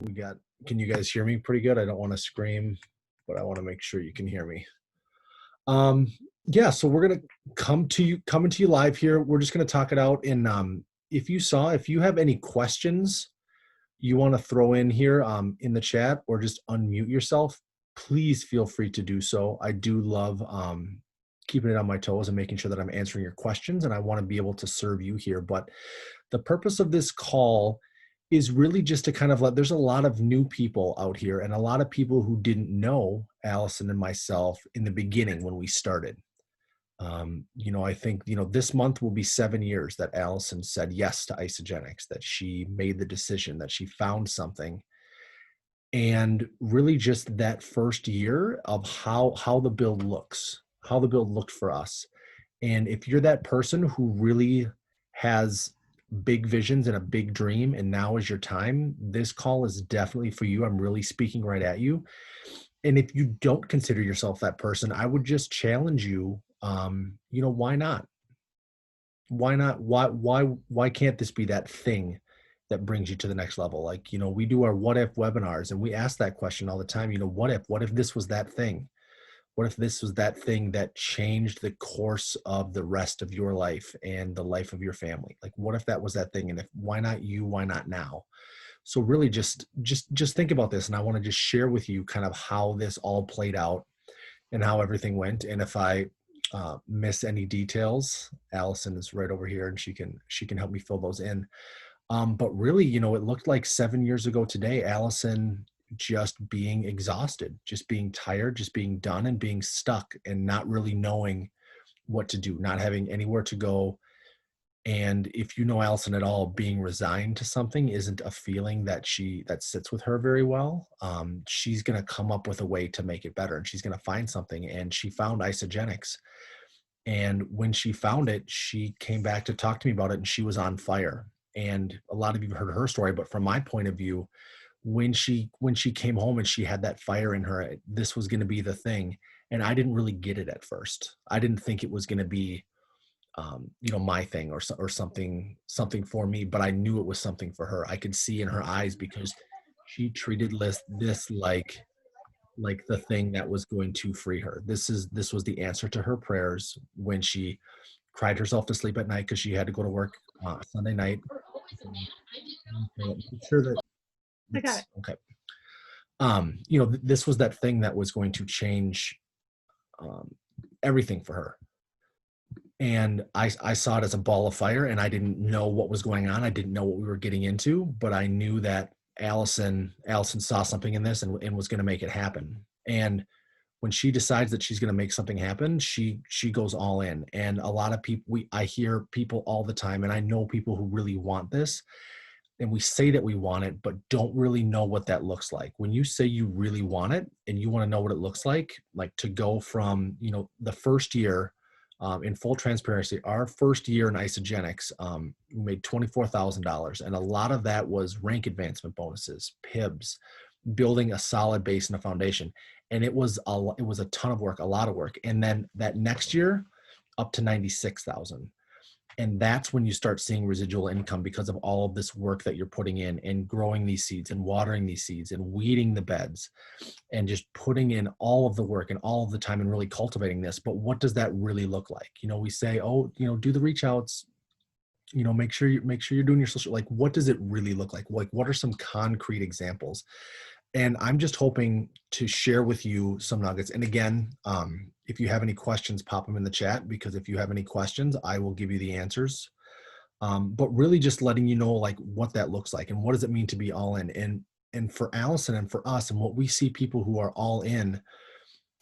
We got, can you guys hear me pretty good? I don't want to scream, but I want to make sure you can hear me. Um, yeah, so we're gonna coming to you live here. We're just gonna talk it out. And if you have any questions you want to throw in here in the chat or just unmute yourself, please feel free to do so. I do love keeping it on my toes and making sure that I'm answering your questions, and I want to be able to serve you here. But the purpose of this call is really just to kind of there's a lot of new people out here and a lot of people who didn't know Allison and myself in the beginning when we started. I think, this month will be 7 years that Allison said yes to Isogenics, that she made the decision, that she found something. And really just that first year of how the build looks, how the build looked for us. And if you're that person who really has big visions and a big dream, and now is your time, this call is definitely for you. I'm really speaking right at you. And if you don't consider yourself that person, I would just challenge you. Why not? Why not? Why can't this be that thing that brings you to the next level? Like, we do our what if webinars and we ask that question all the time. What if this was that thing? What if this was that thing that changed the course of the rest of your life and the life of your family? Like, what if that was that thing? And if, why not you? Why not now? So really just think about this. And I want to just share with you kind of how this all played out and how everything went. And if I miss any details, Allison is right over here and she can help me fill those in. But really, it looked like 7 years ago today, Allison just being exhausted, just being tired, just being done and being stuck and not really knowing what to do, not having anywhere to go. And if you know Allison at all, being resigned to something isn't a feeling that sits with her very well. She's going to come up with a way to make it better, and she's going to find something. And she found Isogenics. And when she found it, she came back to talk to me about it, and she was on fire. And a lot of you have heard her story, but from my point of view, when she came home and she had that fire in her, this was going to be the thing. And I didn't really get it at first. I didn't think it was going to be my thing or something for me, but I knew it was something for her. I could see in her eyes because she treated this like the thing that was going to free her. This was the answer to her prayers when she cried herself to sleep at night because she had to go to work Sunday night. Make sure that I got it. okay. This was that thing that was going to change everything for her. And I saw it as a ball of fire, and I didn't know what was going on. I didn't know what we were getting into, but I knew that Allison saw something in this and was going to make it happen. And when she decides that she's going to make something happen, she goes all in. And a lot of people, I hear people all the time, and I know people who really want this, and we say that we want it, but don't really know what that looks like. When you say you really want it and you want to know what it looks like to go from, the first year, in full transparency, our first year in Isogenics, we made $24,000. And a lot of that was rank advancement bonuses, PIBs, building a solid base and a foundation. And it was a ton of work, a lot of work. And then that next year, up to 96,000. And that's when you start seeing residual income because of all of this work that you're putting in and growing these seeds and watering these seeds and weeding the beds and just putting in all of the work and all of the time and really cultivating this. But what does that really look like? We say, oh, do the reach outs, make sure you're doing your social, like, what does it really look like? Like, what are some concrete examples? And I'm just hoping to share with you some nuggets. And again, if you have any questions, pop them in the chat, because if you have any questions, I will give you the answers. But really just letting you know, like, what that looks like and what does it mean to be all in. And for Allison and for us and what we see people who are all in,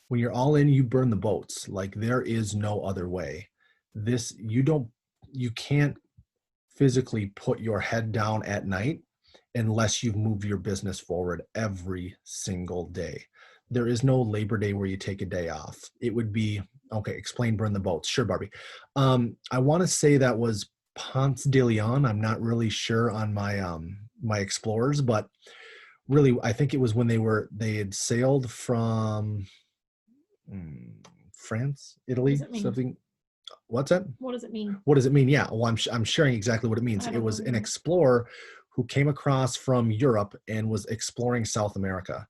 when you're all in, you burn the boats. Like, there is no other way. You can't physically put your head down at night unless you've moved your business forward every single day. There is no Labor Day where you take a day off. It would be, okay, explain burn the boats. Sure, Barbie. I want to say that was Ponce de Leon. I'm not really sure on my explorers, but really, I think it was when they had sailed from France, Italy, something. What's that? What does it mean? What does it mean? Yeah, well, I'm sharing exactly what it means. It was an explorer who came across from Europe and was exploring South America.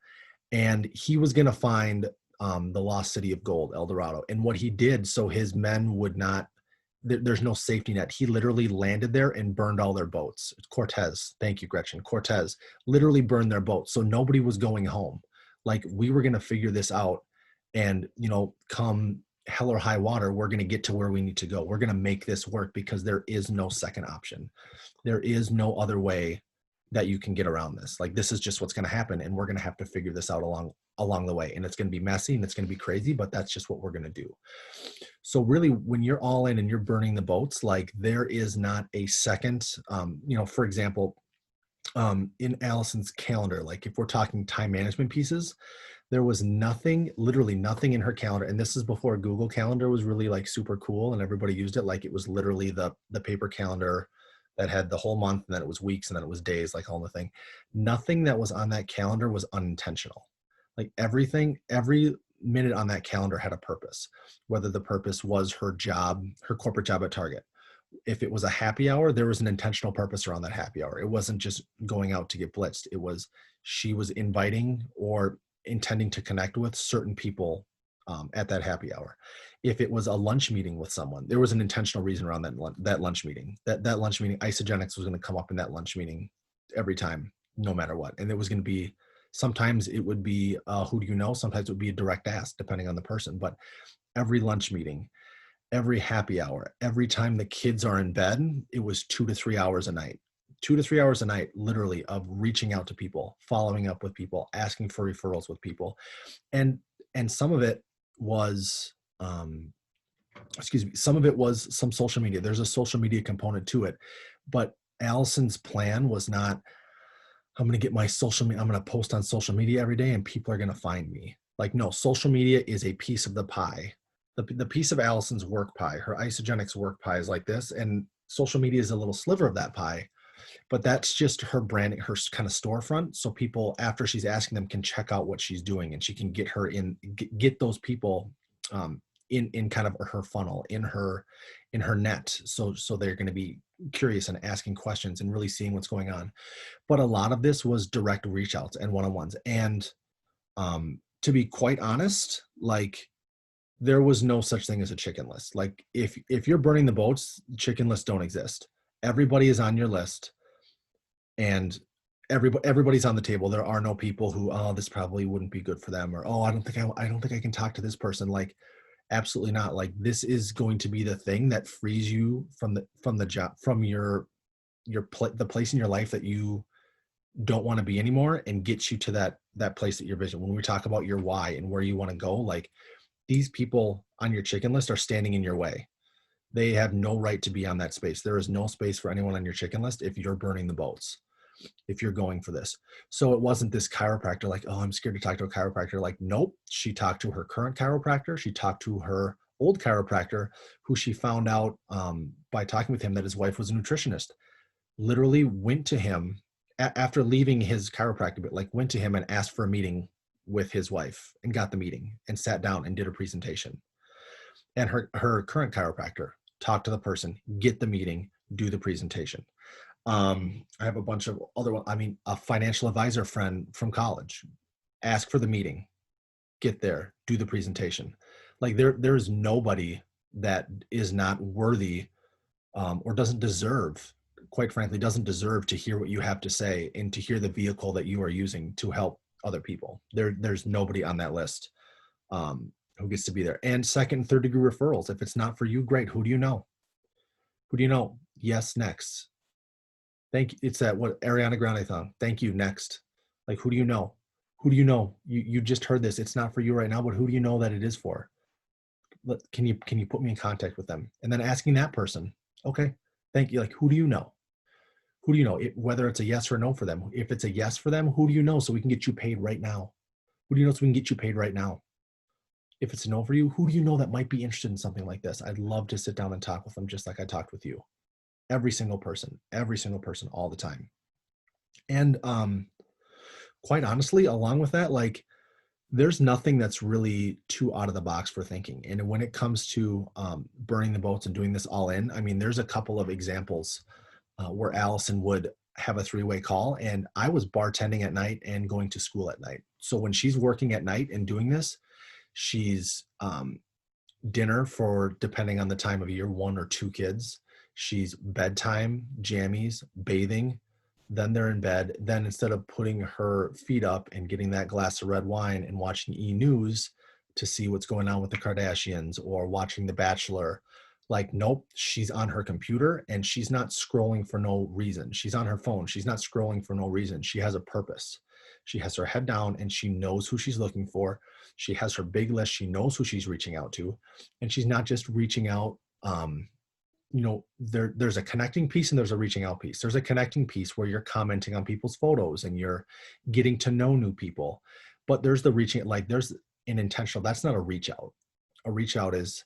And he was going to find the lost city of gold, El Dorado. And what he did, so his men would not, there's no safety net. He literally landed there and burned all their boats. Cortez, thank you, Gretchen. Cortez literally burned their boats. So nobody was going home. Like, we were going to figure this out. And, come hell or high water, we're going to get to where we need to go. We're going to make this work because there is no second option. There is no other way that you can get around this. Like, this is just what's going to happen. And we're going to have to figure this out along the way. And it's going to be messy and it's going to be crazy, but that's just what we're going to do. So really, when you're all in and you're burning the boats, like, there is not a second, for example, in Allison's calendar, like if we're talking time management pieces, there was nothing, literally nothing in her calendar. And this is before Google Calendar was really like super cool and everybody used it. Like, it was literally the paper calendar that had the whole month, and then it was weeks, and then it was days, like all the thing. Nothing that was on that calendar was unintentional. Like, everything, every minute on that calendar had a purpose, whether the purpose was her job, her corporate job at Target. If it was a happy hour, there was an intentional purpose around that happy hour. It wasn't just going out to get blitzed. It was, she was inviting or intending to connect with certain people at that happy hour. If it was a lunch meeting with someone, there was an intentional reason around that lunch meeting. That lunch meeting, isogenics was going to come up in that lunch meeting every time, no matter what. And it was going to be, sometimes it would be, who do you know? Sometimes it would be a direct ask, depending on the person. But every lunch meeting, every happy hour, every time the kids are in bed, it was 2 to 3 hours a night. 2 to 3 hours a night, literally, of reaching out to people, following up with people, asking for referrals with people. And some of it was, some of it was some social media. There's a social media component to it. But Allison's plan was not, I'm going to get my social media, I'm going to post on social media every day and people are going to find me. Like, no, social media is a piece of the pie. The piece of Allison's work pie, her isogenics work pie is like this, and social media is a little sliver of that pie, but that's just her branding, her kind of storefront. So people, after she's asking them, can check out what she's doing, and she can get her in, get those people in kind of her funnel, in her net. So they're going to be curious and asking questions and really seeing what's going on. But a lot of this was direct reach outs and one-on-ones. And to be quite honest, like, there was no such thing as a chicken list. Like, if you're burning the boats, chicken lists don't exist. Everybody is on your list, and everybody's on the table. There are no people who, oh, this probably wouldn't be good for them, or, oh, I don't think I can talk to this person. Like, absolutely not. Like, this is going to be the thing that frees you from the job, from the place in your life that you don't want to be anymore, and gets you to that place that your vision. When we talk about your why and where you want to go, like, these people on your chicken list are standing in your way. They have no right to be on that space. There is no space for anyone on your chicken list if you're burning the boats, if you're going for this. So it wasn't this chiropractor like, oh, I'm scared to talk to a chiropractor. Like, nope. She talked to her current chiropractor. She talked to her old chiropractor, who she found out by talking with him that his wife was a nutritionist. Literally went to him after leaving his chiropractor, but like went to him and asked for a meeting with his wife, and got the meeting and sat down and did a presentation. And her current chiropractor talked to the person, get the meeting, do the presentation. I have a bunch of other, a financial advisor friend from college, ask for the meeting, get there, do the presentation. Like, there's nobody that is not worthy or doesn't deserve, quite frankly, doesn't deserve to hear what you have to say and to hear the vehicle that you are using to help other people. There's nobody on that list who gets to be there. And second and third degree referrals. If it's not for you, great. Who do you know? Who do you know? Yes, next. Thank you. It's that what Ariana Grande song. Thank you, next. Like, who do you know? Who do you know? You just heard this. It's not for you right now, but who do you know that it is for? Can you put me in contact with them? And then asking that person, okay, thank you. Like, who do you know? Who do you know? Whether it's a yes or no for them. If it's a yes for them, who do you know so we can get you paid right now? Who do you know so we can get you paid right now? If it's a no for you, who do you know that might be interested in something like this? I'd love to sit down and talk with them just like I talked with you. Every single person, all the time. And quite honestly, along with that, like, there's nothing that's really too out of the box for thinking. And when it comes to burning the boats and doing this all in, I mean, there's a couple of examples where Allison would have a three-way call, and I was bartending at night and going to school at night. So when she's working at night and doing this, she's dinner for, depending on the time of year, one or two kids. She's bedtime, jammies, bathing. Then they're in bed. Then instead of putting her feet up and getting that glass of red wine and watching E! News to see what's going on with the Kardashians or watching The Bachelor, like, nope, she's on her computer and she's not scrolling for no reason. She's on her phone. She's not scrolling for no reason. She has a purpose. She has her head down and she knows who she's looking for. She has her big list. She knows who she's reaching out to. And she's not just reaching out. There's a connecting piece and there's a reaching out piece. There's a connecting piece where you're commenting on people's photos and you're getting to know new people. But there's the reaching, like there's an intentional, that's not a reach out. A reach out is,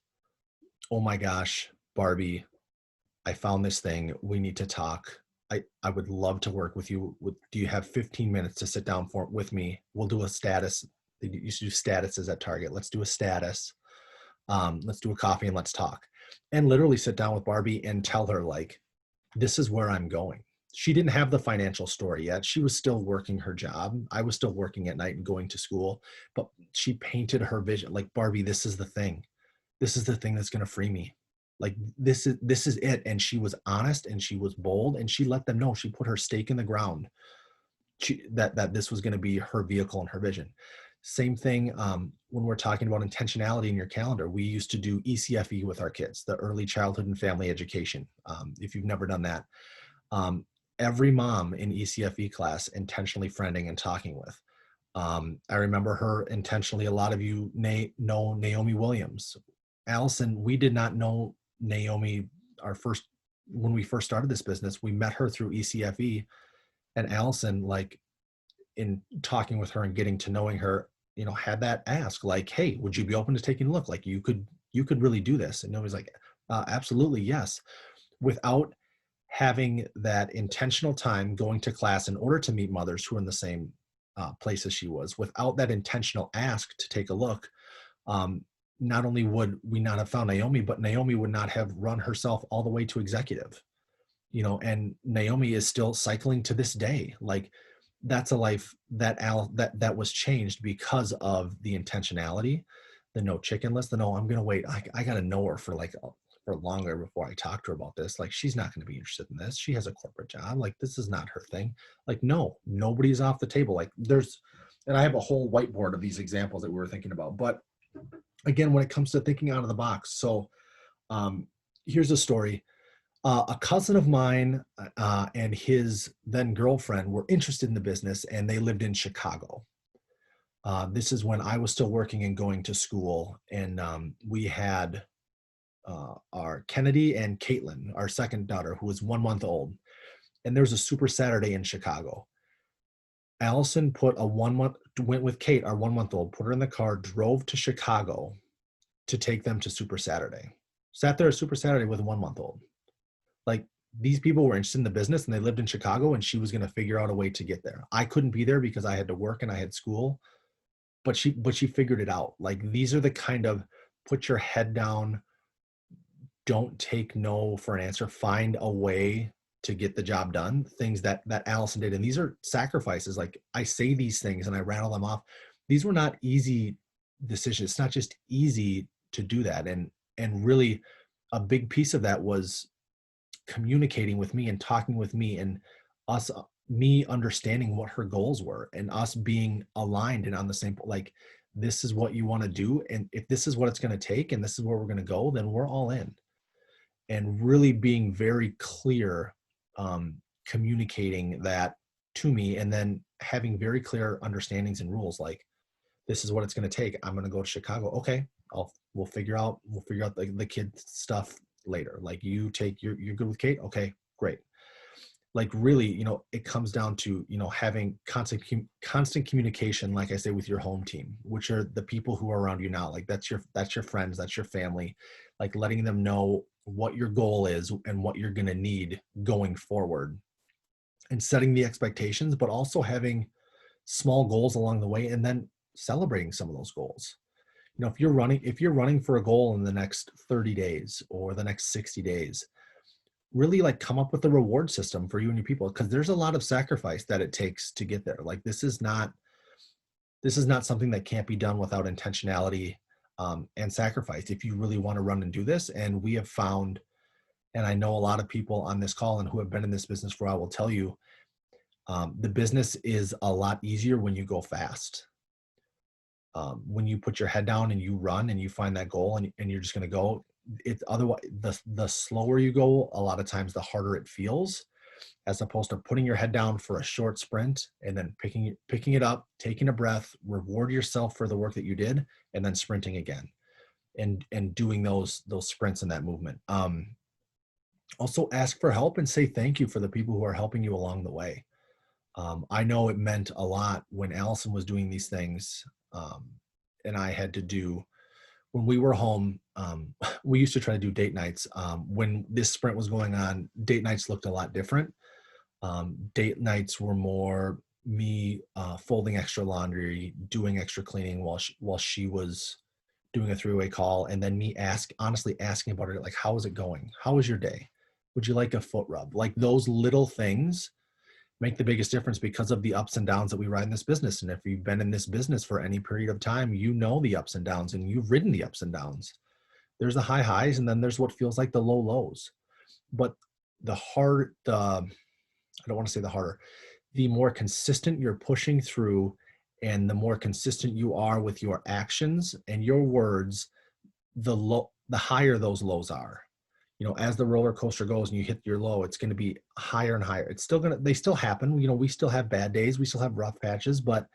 oh my gosh, Barbie, I found this thing. We need to talk. I would love to work with you. Do you have 15 minutes to sit down with me? We'll do a status. They used to do statuses at Target. Let's do a status. Let's do a coffee and let's talk. And literally sit down with Barbie and tell her, like, this is where I'm going. She didn't have the financial story yet. She was still working her job. I was still working at night and going to school, but she painted her vision. Like, Barbie, this is the thing. This is the thing that's going to free me. Like, this is it. And she was honest and she was bold and she let them know. She put her stake in the ground. That this was going to be her vehicle and her vision. Same thing when we're talking about intentionality in your calendar. We used to do ECFE with our kids, the early childhood and family education. If you've never done that, every mom in ECFE class intentionally friending and talking with. I remember her intentionally. A lot of you know Naomi Williams. Allison, we did not know Naomi when we first started this business. We met her through ECFE, and Allison, like, in talking with her and getting to knowing her, had that ask, like, hey, would you be open to taking a look? Like, you could really do this. And nobody's like, absolutely, yes. Without having that intentional time going to class in order to meet mothers who are in the same place as she was, without that intentional ask to take a look, not only would we not have found Naomi, but Naomi would not have run herself all the way to executive, and Naomi is still cycling to this day. Like, that's a life that was changed because of the intentionality, the no chicken list, the no, I'm going to wait. I got to know her for longer before I talk to her about this. Like, she's not going to be interested in this. She has a corporate job. Like, this is not her thing. Like, no, nobody's off the table. Like, and I have a whole whiteboard of these examples that we were thinking about. But again, when it comes to thinking out of the box. So here's a story. A cousin of mine and his then girlfriend were interested in the business, and they lived in Chicago. This is when I was still working and going to school, and we had our Kennedy and Caitlin, our second daughter, who was 1 month old. And there was a Super Saturday in Chicago. Allison went with Kate, our 1 month old, put her in the car, drove to Chicago to take them to Super Saturday. Sat there at Super Saturday with a 1 month old. Like, these people were interested in the business and they lived in Chicago, and she was going to figure out a way to get there. I couldn't be there because I had to work and I had school, but she figured it out. Like, these are the kind of put your head down, don't take no for an answer, find a way to get the job done, things that Allison did. And these are sacrifices. Like, I say these things and I rattle them off. These were not easy decisions. It's not just easy to do that. And really a big piece of that was communicating with me and talking with me, and me understanding what her goals were, and us being aligned and on the same, like, this is what you want to do. And if this is what it's going to take and this is where we're going to go, then we're all in. And really being very clear, communicating that to me, and then having very clear understandings and rules. Like, this is what it's going to take. I'm going to go to Chicago. Okay. We'll figure out the kid stuff later. Like, you're good with Kate. Okay, great. Like, really, it comes down to, having constant communication, like I say, with your home team, which are the people who are around you now. Like, that's your friends, that's your family, like letting them know what your goal is and what you're going to need going forward, and setting the expectations, but also having small goals along the way, and then celebrating some of those goals. If you're running for a goal in the next 30 days or the next 60 days, really like come up with a reward system for you and your people, because there's a lot of sacrifice that it takes to get there. Like this is not something that can't be done without intentionality and sacrifice if you really want to run and do this. And we have found, and I know a lot of people on this call and who have been in this business for a while will tell you, the business is a lot easier when you go fast. When you put your head down and you run and you find that goal and you're just going to go, it's otherwise the slower you go, a lot of times the harder it feels, as opposed to putting your head down for a short sprint and then picking it up, taking a breath, reward yourself for the work that you did, and then sprinting again and doing those sprints in that movement. Also ask for help and say thank you for the people who are helping you along the way. I know it meant a lot when Allison was doing these things, and I had to do, when we were home, we used to try to do date nights. When this sprint was going on, date nights looked a lot different. Date nights were more me folding extra laundry, doing extra cleaning while she was doing a three-way call, and then me honestly asking about it, like, how is it going? How was your day? Would you like a foot rub? Like, those little things make the biggest difference because of the ups and downs that we ride in this business. And if you've been in this business for any period of time, you know the ups and downs, and you've ridden the ups and downs. There's the high highs, and then there's what feels like the low lows. But I don't want to say the harder, the more consistent you're pushing through and the more consistent you are with your actions and your words, the higher those lows are. As the roller coaster goes and you hit your low, it's going to be higher and higher. They still happen. We still have bad days. We still have rough patches, but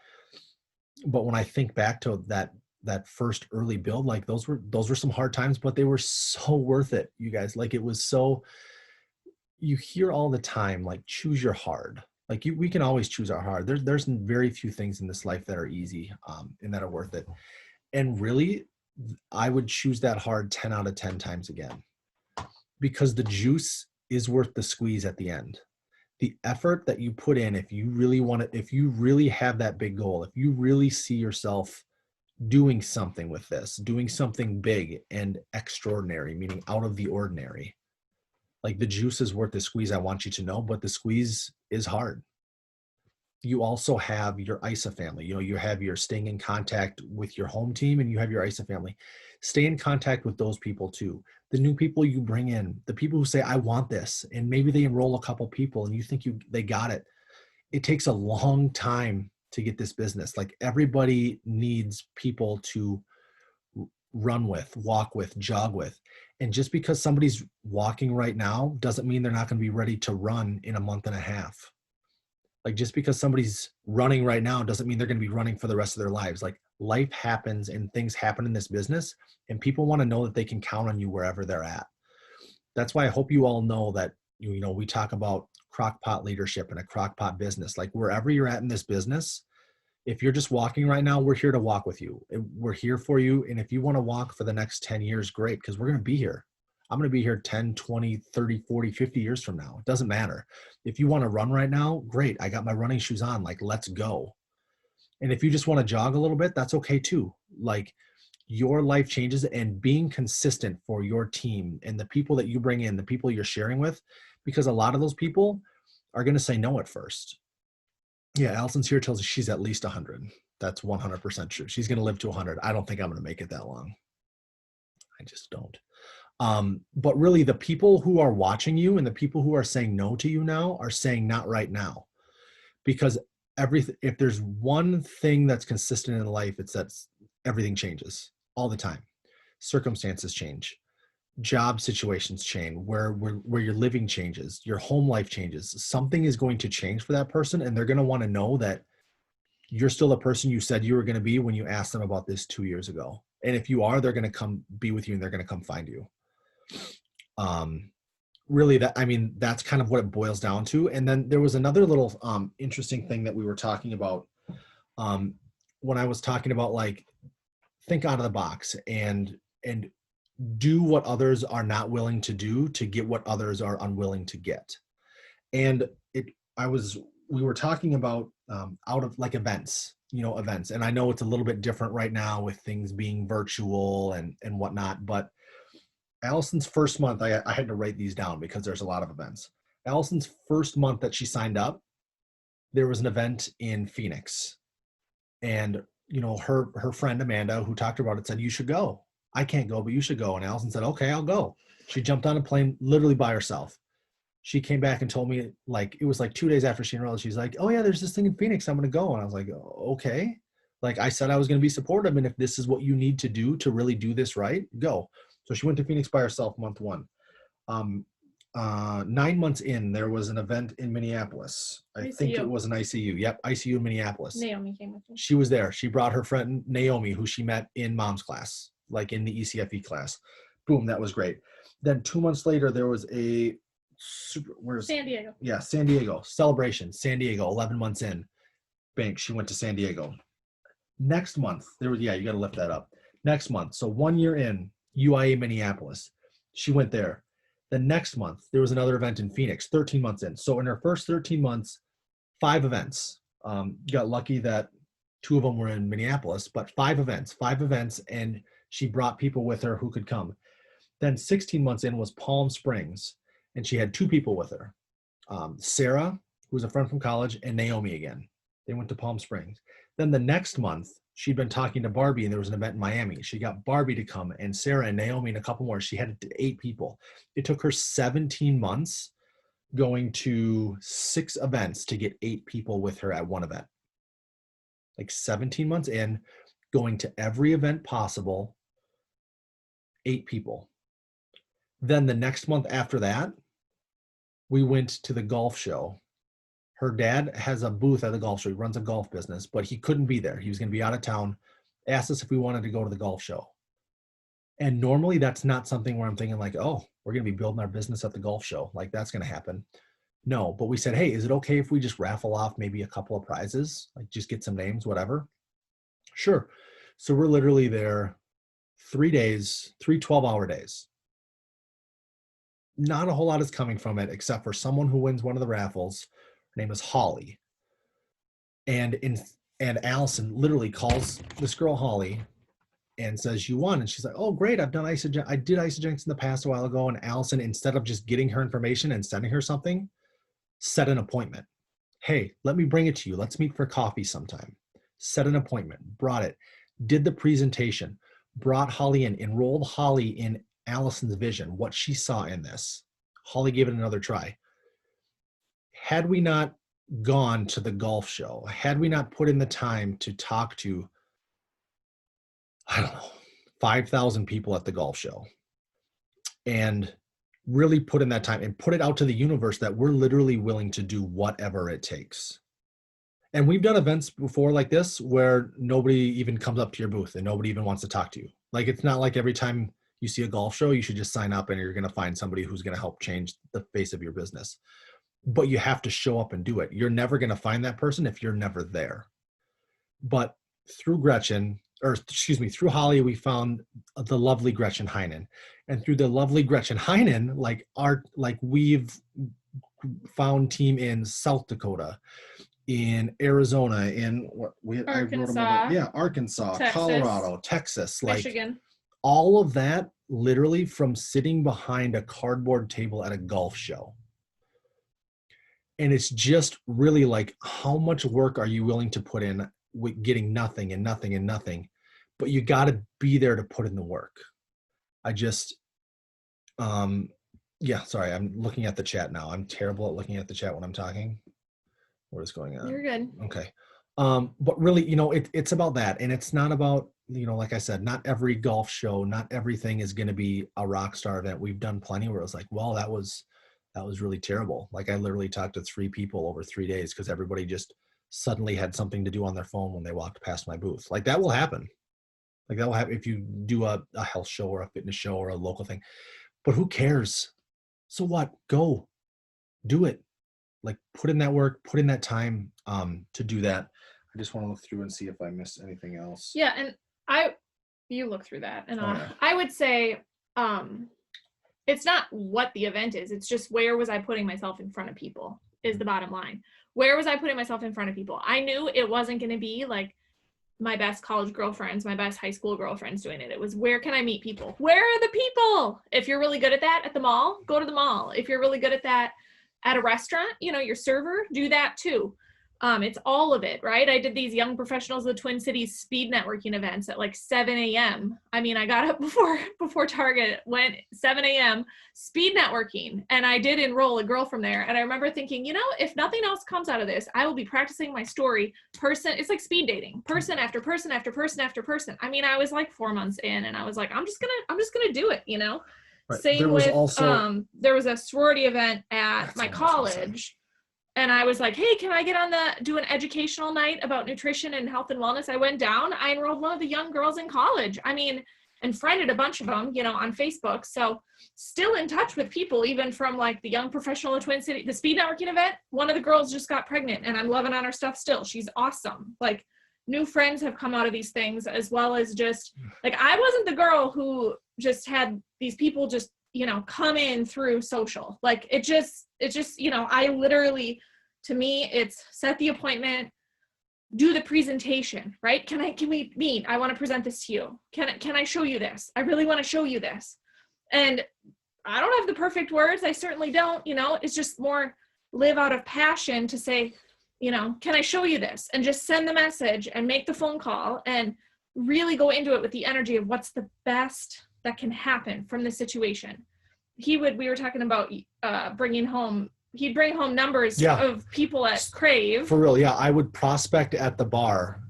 when I think back to that first early build, like those were some hard times, but they were so worth it, you guys. Like, it was so, you hear all the time, like, choose your hard. Like, we can always choose our hard. There's very few things in this life that are easy, and that are worth it. And really, I would choose that hard 10 out of 10 times again, because the juice is worth the squeeze at the end. The effort that you put in, if you really have that big goal, if you really see yourself doing something with this, doing something big and extraordinary, meaning out of the ordinary, like, the juice is worth the squeeze. I want you to know, but the squeeze is hard. You also have your ISA family. You have your staying in contact with your home team, and you have your ISA family. Stay in contact with those people too. The new people you bring in, the people who say, I want this, and maybe they enroll a couple people and you think they got it. It takes a long time to get this business. Like, everybody needs people to run with, walk with, jog with. And just because somebody's walking right now doesn't mean they're not going to be ready to run in a month and a half. Like, just because somebody's running right now doesn't mean they're going to be running for the rest of their lives. Like, life happens and things happen in this business, and people want to know that they can count on you wherever they're at. That's why I hope you all know that, we talk about crockpot leadership and a crockpot business. Like, wherever you're at in this business, if you're just walking right now, we're here to walk with you. We're here for you. And if you want to walk for the next 10 years, great, because we're going to be here. I'm going to be here 10, 20, 30, 40, 50 years from now. It doesn't matter. If you want to run right now, great. I got my running shoes on. Like, let's go. And if you just want to jog a little bit, that's okay too. Like, your life changes, and being consistent for your team and the people that you bring in, the people you're sharing with, because a lot of those people are going to say no at first. Yeah, Allison's here tells us she's at least 100. That's 100% true. She's going to live to 100. I don't think I'm going to make it that long. I just don't. But really, the people who are watching you and the people who are saying no to you now are saying not right now. Because if there's one thing that's consistent in life, it's that everything changes all the time. Circumstances change, job situations change, where your living changes, your home life changes. Something is going to change for that person, and they're going to want to know that you're still the person you said you were going to be when you asked them about this 2 years ago. And if you are, they're going to come be with you, and they're going to come find you. Really, that's kind of what it boils down to. And then there was another little interesting thing that we were talking about when I was talking about, like, think out of the box and do what others are not willing to do to get what others are unwilling to get. And we were talking about out of, like, events. And I know it's a little bit different right now with things being virtual and whatnot, but Allison's first month, I had to write these down because there's a lot of events. Allison's first month that she signed up, there was an event in Phoenix. And, her friend Amanda, who talked about it, said, you should go. I can't go, but you should go. And Allison said, okay, I'll go. She jumped on a plane literally by herself. She came back and told me, like, it was like 2 days after she enrolled, she's like, oh yeah, there's this thing in Phoenix, I'm going to go. And I was like, okay. Like I said, I was going to be supportive. And if this is what you need to do to really do this right, go. So she went to Phoenix by herself month one. 9 months in, there was an event in Minneapolis. I think it was an ICU. Yep, ICU in Minneapolis. Naomi came with me. She was there. She brought her friend Naomi, who she met in mom's class, like in the ECFE class. Boom, that was great. Then 2 months later, there was a San Diego. Yeah, San Diego celebration. San Diego, 11 months in. Bank. She went to San Diego. Next month, there was you got to lift that up. Next month, so 1 year in, UIA Minneapolis. She went there. The next month, there was another event in Phoenix, 13 months in. So in her first 13 months, 5 events. Got lucky that 2 of them were in Minneapolis, but 5 events, and she brought people with her who could come. Then 16 months in was Palm Springs, and she had 2 people with her. Sarah, who was a friend from college, and Naomi again. They went to Palm Springs. Then the next month, she'd been talking to Barbie, and there was an event in Miami. She got Barbie to come, and Sarah and Naomi and a couple more. She had 8 people. It took her 17 months going to 6 events to get 8 people with her at one event. Like 17 months in, going to every event possible, 8 people. Then the next month after that, we went to the golf show. Her dad has a booth at the golf show. He runs a golf business, but he couldn't be there. He was going to be out of town. Asked us if we wanted to go to the golf show. And normally that's not something where I'm thinking like, oh, we're going to be building our business at the golf show. Like that's going to happen. No, but we said, hey, is it okay if we just raffle off maybe a couple of prizes? Like just get some names, whatever. Sure. So we're literally there 3 days, 3 12-hour days. Not a whole lot is coming from it except for someone who wins one of the raffles. Her name is Holly. And Allison literally calls this girl Holly and says, you won. And she's like, oh, great. I did Isogenics in the past a while ago. And Allison, instead of just getting her information and sending her something, set an appointment. Hey, let me bring it to you. Let's meet for coffee sometime. Set an appointment, brought it, did the presentation, brought Holly in, enrolled Holly in Allison's vision, what she saw in this. Holly gave it another try. Had we not gone to the golf show, had we not put in the time to talk to, 5,000 people at the golf show and really put in that time and put it out to the universe that we're literally willing to do whatever it takes. And we've done events before like this where nobody even comes up to your booth and nobody even wants to talk to you. Like, it's not like every time you see a golf show, you should just sign up and you're going to find somebody who's going to help change the face of your business. But you have to show up and do it. You're never going to find that person if you're never there. But through through Holly, we found the lovely Gretchen Heinen. And through the lovely Gretchen Heinen, we've found team in South Dakota, in Arizona, in Arkansas, Texas, Colorado, Texas, Michigan. All of that literally from sitting behind a cardboard table at a golf show. And it's just really like, how much work are you willing to put in with getting nothing and nothing and nothing? But you got to be there to put in the work. I just, sorry, I'm looking at the chat now. I'm terrible at looking at the chat when I'm talking. What is going on? You're good. Okay. But really, it's about that. And it's not about, like I said, not every golf show, not everything is going to be a rock star event. We've done plenty where it was like, well, that was really terrible. Like, I literally talked to 3 people over 3 days because everybody just suddenly had something to do on their phone when they walked past my booth. Like, that will happen. Like, that will happen if you do a health show or a fitness show or a local thing. But who cares? So what? Go. Do it. Like, put in that work, put in that time to do that. I just want to look through and see if I missed anything else. Yeah, and you look through that. And I would say it's not what the event is. It's just, where was I putting myself in front of people is the bottom line. Where was I putting myself in front of people? I knew it wasn't going to be like my best college girlfriends, my best high school girlfriends doing it. It was, where can I meet people? Where are the people? If you're really good at that at the mall, go to the mall. If you're really good at that at a restaurant, you know, your server, do that too. It's all of it, right? I did these young professionals of the Twin Cities speed networking events at like 7 a.m. I mean, I got up before Target, went 7 a.m. speed networking, and I did enroll a girl from there. And I remember thinking, you know, if nothing else comes out of this, I will be practicing my story. It's like speed dating, person after person after person after person. I mean, I was like 4 months in, and I was like, I'm just gonna do it, you know. Right. Same with there was a sorority event at my college. And I was like, hey, can I get on do an educational night about nutrition and health and wellness? I went down, I enrolled one of the young girls in college. I mean, and friended a bunch of them, you know, on Facebook. So still in touch with people, even from like the young professional of Twin City, the speed networking event, one of the girls just got pregnant and I'm loving on her stuff still. She's awesome. Like, new friends have come out of these things, as well as just like, I wasn't the girl who just had these people just, you know, come in through social. Like it just, you know, I literally, to me, it's set the appointment, do the presentation, right? Can we meet? I want to present this to you. Can I show you this? I really want to show you this. And I don't have the perfect words. I certainly don't, you know, it's just more live out of passion to say, you know, can I show you this? And just send the message and make the phone call and really go into it with the energy of what's the best that can happen from the situation. We were talking about he'd bring home numbers of people at Crave. For real, yeah. I would prospect at the bar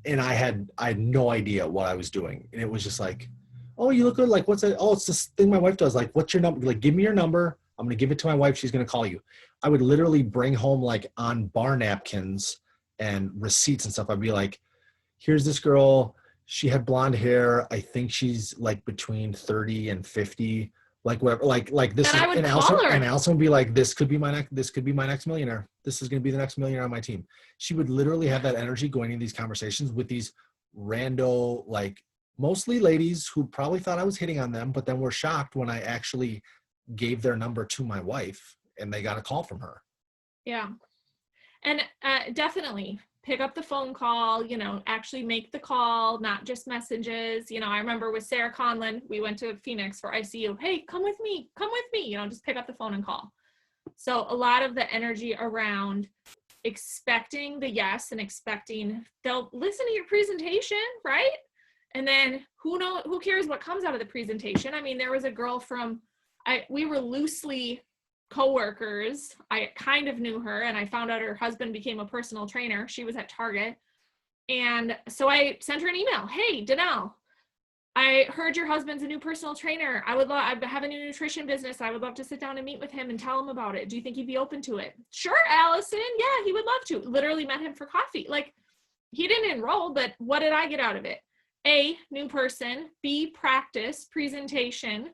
and I had no idea what I was doing. And it was just like, oh, you look good. Like, what's that? Oh, it's this thing my wife does. Like, what's your number? Like, give me your number. I'm going to give it to my wife. She's going to call you. I would literally bring home like on bar napkins and receipts and stuff. I'd be like, here's this girl. She had blonde hair. I think she's like between 30 and 50. Like whatever, like this. And Allison would be like, this could be my next millionaire. This is going to be the next millionaire on my team. She would literally have that energy going into these conversations with these rando, like mostly ladies who probably thought I was hitting on them, but then were shocked when I actually gave their number to my wife and they got a call from her. Yeah. And definitely pick up the phone call, you know, actually make the call, not just messages. You know, I remember with Sarah Conlon, we went to Phoenix for ICU. Hey, come with me, you know, just pick up the phone and call. So a lot of the energy around expecting the yes and expecting they'll listen to your presentation, right? And then who cares what comes out of the presentation? I mean, there was a girl we were loosely coworkers. I kind of knew her, and I found out her husband became a personal trainer. She was at Target. And so I sent her an email. Hey, Danelle, I heard your husband's a new personal trainer. I have a new nutrition business. I would love to sit down and meet with him and tell him about it. Do you think he'd be open to it? Sure, Allison. Yeah, he would love to. Literally met him for coffee. Like, he didn't enroll, but what did I get out of it? A, new person. B, practice, presentation.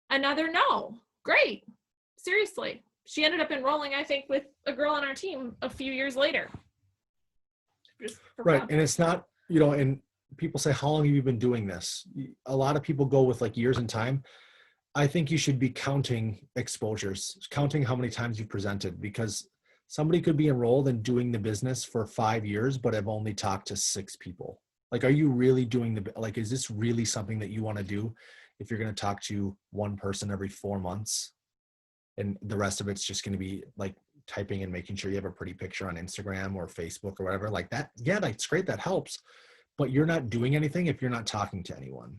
Another no. Great. Seriously. She ended up enrolling, I think, with a girl on our team a few years later. Right. And it's not, you know, and people say, how long have you been doing this? A lot of people go with like years in time. I think you should be counting exposures, counting how many times you've presented, because somebody could be enrolled and doing the business for 5 years, but have only talked to 6 people. Like, are you really doing is this really something that you want to do if you're going to talk to one person every 4 months? And the rest of it's just going to be like typing and making sure you have a pretty picture on Instagram or Facebook or whatever like that. Yeah, that's great. That helps. But you're not doing anything if you're not talking to anyone.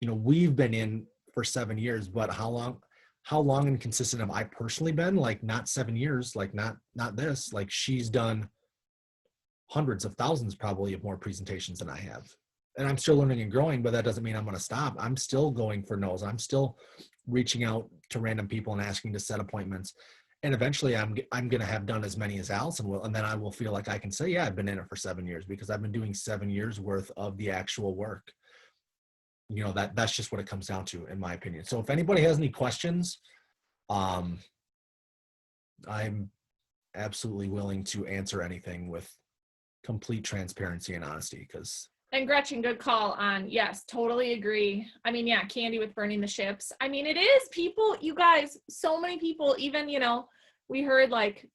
You know, we've been in for 7 years, but how long and consistent have I personally been? Like, not 7 years, like not this. Like, she's done hundreds of thousands probably of more presentations than I have. And I'm still learning and growing, but that doesn't mean I'm going to stop. I'm still going for no's. I'm still reaching out to random people and asking to set appointments. And eventually I'm going to have done as many as Allison will. And then I will feel like I can say, yeah, I've been in it for 7 years because I've been doing 7 years worth of the actual work. You know, that's just what it comes down to, in my opinion. So if anybody has any questions, I'm absolutely willing to answer anything with complete transparency and honesty. And Gretchen, good call on, yes, totally agree. I mean, yeah, Candy with burning the ships. I mean, it is people, you guys, so many people, even, you know, we heard like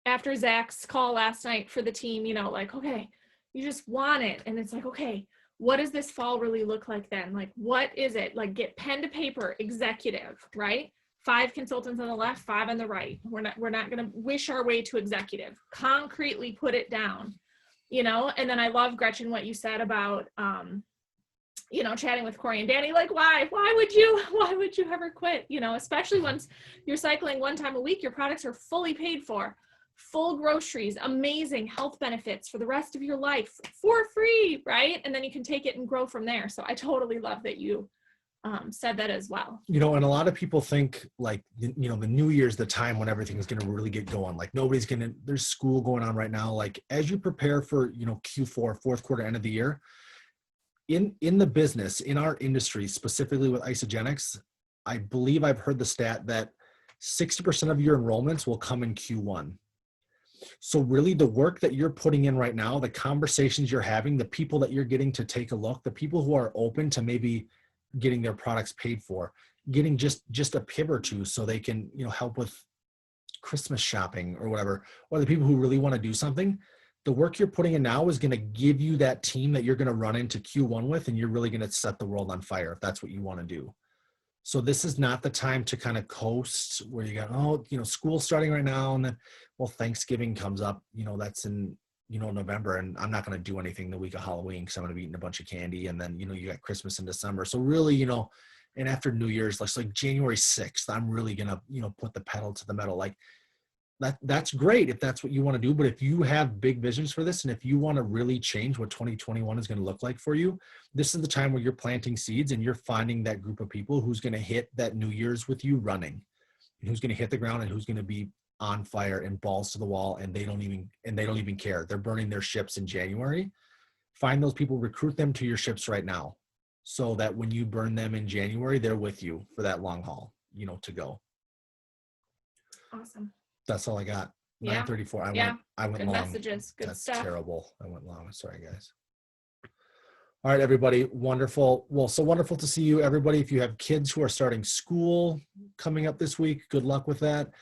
after Zach's call last night for the team, you know, like, okay, You just want it. And it's like, okay, what does this fall really look like then? Like, what is it? Like, get pen to paper, executive, right? 5 consultants on the left, 5 on the right. We're not going to wish our way to executive. Concretely put it down, you know? And then I love, Gretchen, what you said about, you know, chatting with Corey and Danny, like, why would you ever quit? You know, especially once you're cycling 1 time a week, your products are fully paid for, full groceries, amazing health benefits for the rest of your life for free, right? And then you can take it and grow from there. So I totally love that you said that as well. You know, and a lot of people think like, you know, the new year's the time when everything's going to really get going. Like there's school going on right now. Like as you prepare for, you know, Q4, fourth quarter, end of the year, in the business, in our industry, specifically with Isogenics, I believe I've heard the stat that 60% of your enrollments will come in Q1. So really the work that you're putting in right now, the conversations you're having, the people that you're getting to take a look, the people who are open to maybe getting their products paid for, getting just a pib or two so they can, you know, help with Christmas shopping or whatever, or the people who really want to do something, the work you're putting in now is going to give you that team that you're going to run into Q1 with, and you're really going to set the world on fire if that's what you want to do. So this is not the time to kind of coast where you got, oh, you know, school's starting right now. And then, well, Thanksgiving comes up, you know, that's in, you know, November, and I'm not going to do anything the week of Halloween because I'm going to be eating a bunch of candy. And then, you know, you got Christmas in December. So really, you know, and after New Year's, like January 6th, I'm really going to, you know, put the pedal to the metal. Like that's great if that's what you want to do. But if you have big visions for this, and if you want to really change what 2021 is going to look like for you, this is the time where you're planting seeds and you're finding that group of people who's going to hit that New Year's with you running, and who's going to hit the ground and who's going to be on fire and balls to the wall, and they don't even care. They're burning their ships in January. Find those people, recruit them to your ships right now, so that when you burn them in January, they're with you for that long haul, you know, to go. Awesome. That's all I got. Yeah. 9:34. I went good long. Messages. Good That's stuff. terrible. I went long. Sorry, guys. All right, everybody. Wonderful. Well, so wonderful to see you, everybody. If you have kids who are starting school coming up this week, good luck with that.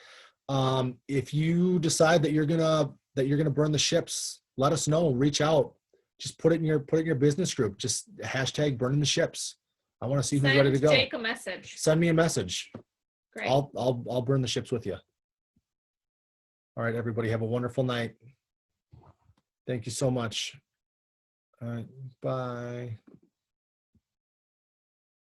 If you decide that you're gonna burn the ships, let us know. Reach out. Just put it in your business group. Just hashtag burning the ships. I want to see who's ready to go. Jake a message. Send me a message. Great. I'll burn the ships with you. All right, everybody, have a wonderful night. Thank you so much. All right, bye.